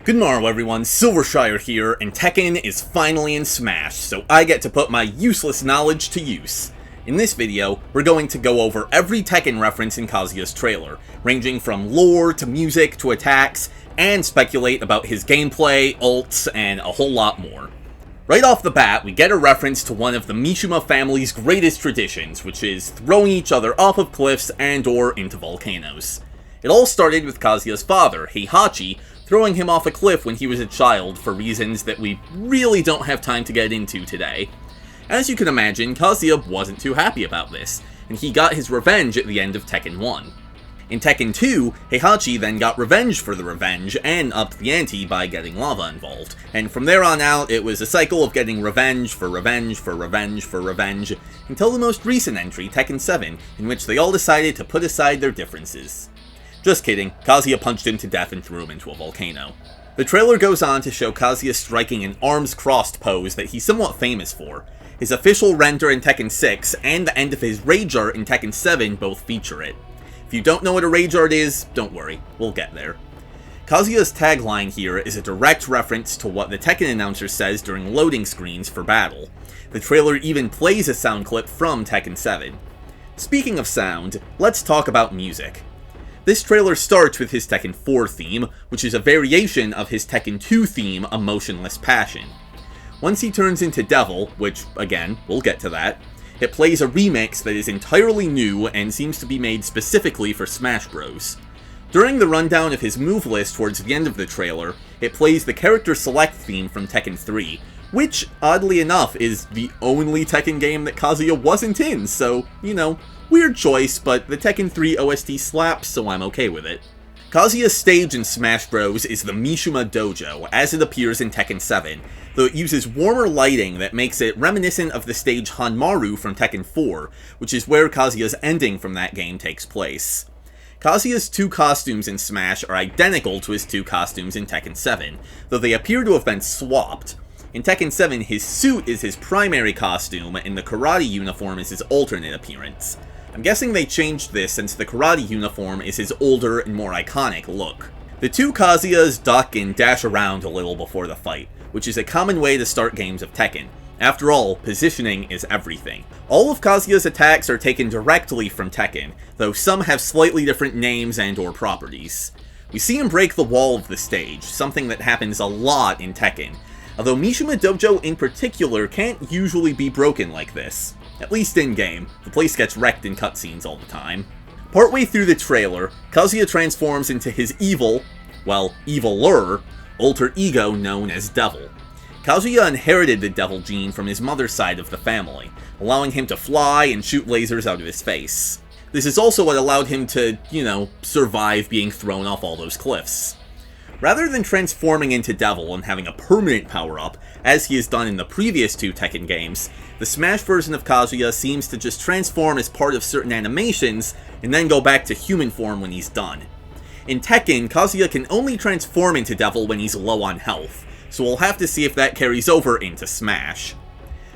Good morrow everyone, Silvershire here, and Tekken is finally in Smash, so I get to put my useless knowledge to use. In this video, we're going to go over every Tekken reference in KAZUYA'S trailer, ranging from lore to music to attacks, and speculate about his gameplay, ults, and a whole lot more. Right off the bat, we get a reference to one of the Mishima family's greatest traditions, which is throwing each other off of cliffs and or into volcanoes. It all started with Kazuya's father, Heihachi, throwing him off a cliff when he was a child for reasons that we really don't have time to get into today. As you can imagine, Kazuya wasn't too happy about this, and he got his revenge at the end of Tekken 1. In Tekken 2, Heihachi then got revenge for the revenge, and upped the ante by getting lava involved, and from there on out, it was a cycle of getting revenge for revenge for revenge for revenge, until the most recent entry, Tekken 7, in which they all decided to put aside their differences. Just kidding, Kazuya punched him to death and threw him into a volcano. The trailer goes on to show Kazuya striking an arms-crossed pose that he's somewhat famous for. His official render in Tekken 6 and the end of his rage art in Tekken 7 both feature it. If you don't know what a rage art is, don't worry, we'll get there. Kazuya's tagline here is a direct reference to what the Tekken announcer says during loading screens for battle. The trailer even plays a sound clip from Tekken 7. Speaking of sound, let's talk about music. This trailer starts with his Tekken 4 theme, which is a variation of his Tekken 2 theme, Emotionless Passion. Once he turns into Devil, which, again, we'll get to that, it plays a remix that is entirely new and seems to be made specifically for Smash Bros. During the rundown of his move list towards the end of the trailer, it plays the Character Select theme from Tekken 3, which, oddly enough, is the only Tekken game that Kazuya wasn't in, so, you know, weird choice, but the Tekken 3 OST slaps, so I'm okay with it. Kazuya's stage in Smash Bros. Is the Mishima Dojo, as it appears in Tekken 7, though it uses warmer lighting that makes it reminiscent of the stage Hanmaru from Tekken 4, which is where Kazuya's ending from that game takes place. Kazuya's two costumes in Smash are identical to his two costumes in Tekken 7, though they appear to have been swapped. In Tekken 7, his suit is his primary costume, and the karate uniform is his alternate appearance. I'm guessing they changed this since the karate uniform is his older and more iconic look. The two Kazuyas duck and dash around a little before the fight, which is a common way to start games of Tekken. After all, positioning is everything. All of Kazuya's attacks are taken directly from Tekken, though some have slightly different names and or properties. We see him break the wall of the stage, something that happens a lot in Tekken, although Mishima Dojo in particular can't usually be broken like this. At least in-game, the place gets wrecked in cutscenes all the time. Partway through the trailer, Kazuya transforms into his eviler, alter ego known as Devil. Kazuya inherited the Devil gene from his mother's side of the family, allowing him to fly and shoot lasers out of his face. This is also what allowed him to, survive being thrown off all those cliffs. Rather than transforming into Devil and having a permanent power-up, as he has done in the previous two Tekken games, the Smash version of Kazuya seems to just transform as part of certain animations, and then go back to human form when he's done. In Tekken, Kazuya can only transform into Devil when he's low on health, so we'll have to see if that carries over into Smash.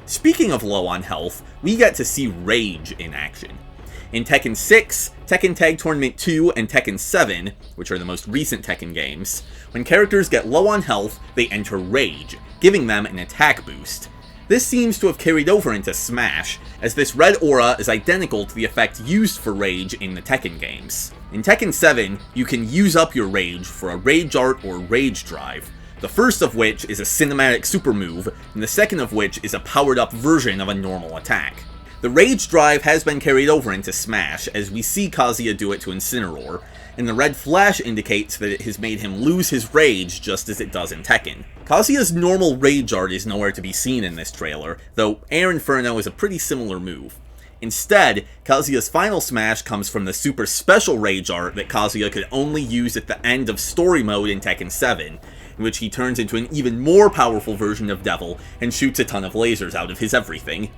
Speaking of low on health, we get to see Rage in action. In Tekken 6, Tekken Tag Tournament 2, and Tekken 7, which are the most recent Tekken games, when characters get low on health, they enter Rage, giving them an attack boost. This seems to have carried over into Smash, as this red aura is identical to the effect used for Rage in the Tekken games. In Tekken 7, you can use up your Rage for a Rage Art or Rage Drive, the first of which is a cinematic super move, and the second of which is a powered up version of a normal attack. The Rage Drive has been carried over into Smash, as we see Kazuya do it to Incineroar, and the red flash indicates that it has made him lose his rage just as it does in Tekken. Kazuya's normal Rage Art is nowhere to be seen in this trailer, though Air Inferno is a pretty similar move. Instead, Kazuya's final smash comes from the super special Rage Art that Kazuya could only use at the end of Story Mode in Tekken 7, in which he turns into an even more powerful version of Devil and shoots a ton of lasers out of his everything.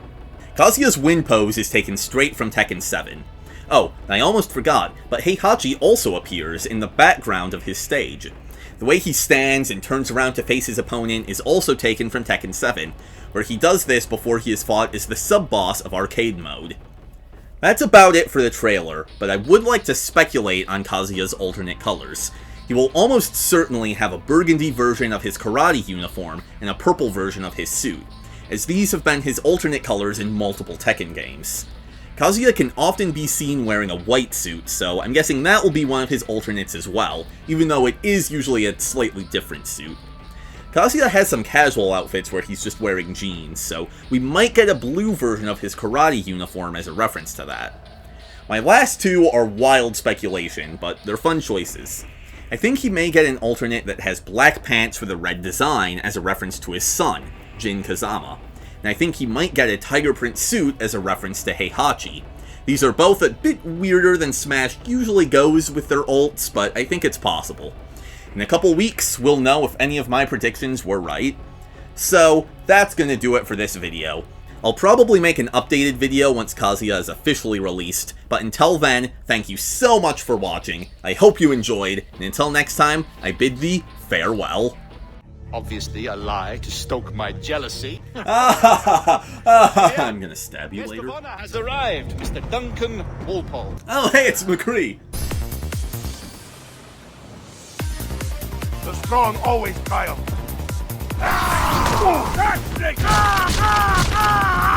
Kazuya's wind pose is taken straight from Tekken 7. Oh, I almost forgot, but Heihachi also appears in the background of his stage. The way he stands and turns around to face his opponent is also taken from Tekken 7, where he does this before he is fought as the sub-boss of Arcade Mode. That's about it for the trailer, but I would like to speculate on Kazuya's alternate colors. He will almost certainly have a burgundy version of his karate uniform and a purple version of his suit, as these have been his alternate colors in multiple Tekken games. Kazuya can often be seen wearing a white suit, so I'm guessing that will be one of his alternates as well, even though it is usually a slightly different suit. Kazuya has some casual outfits where he's just wearing jeans, so we might get a blue version of his karate uniform as a reference to that. My last two are wild speculation, but they're fun choices. I think he may get an alternate that has black pants with a red design as a reference to his son, Jin Kazama, and I think he might get a tiger print suit as a reference to Heihachi. These are both a bit weirder than Smash usually goes with their ults, but I think it's possible. In a couple weeks, we'll know if any of my predictions were right. So, that's gonna do it for this video. I'll probably make an updated video once Kazuya is officially released, but until then, thank you so much for watching, I hope you enjoyed, and until next time, I bid thee farewell. Obviously a lie to stoke my jealousy. I'm gonna stab you later. Guest of honor has arrived, Mr. Duncan Walpole. Oh hey, it's McCree! The strong always triumph. Ah! Oh, that's it! Ah! Ah! Ah!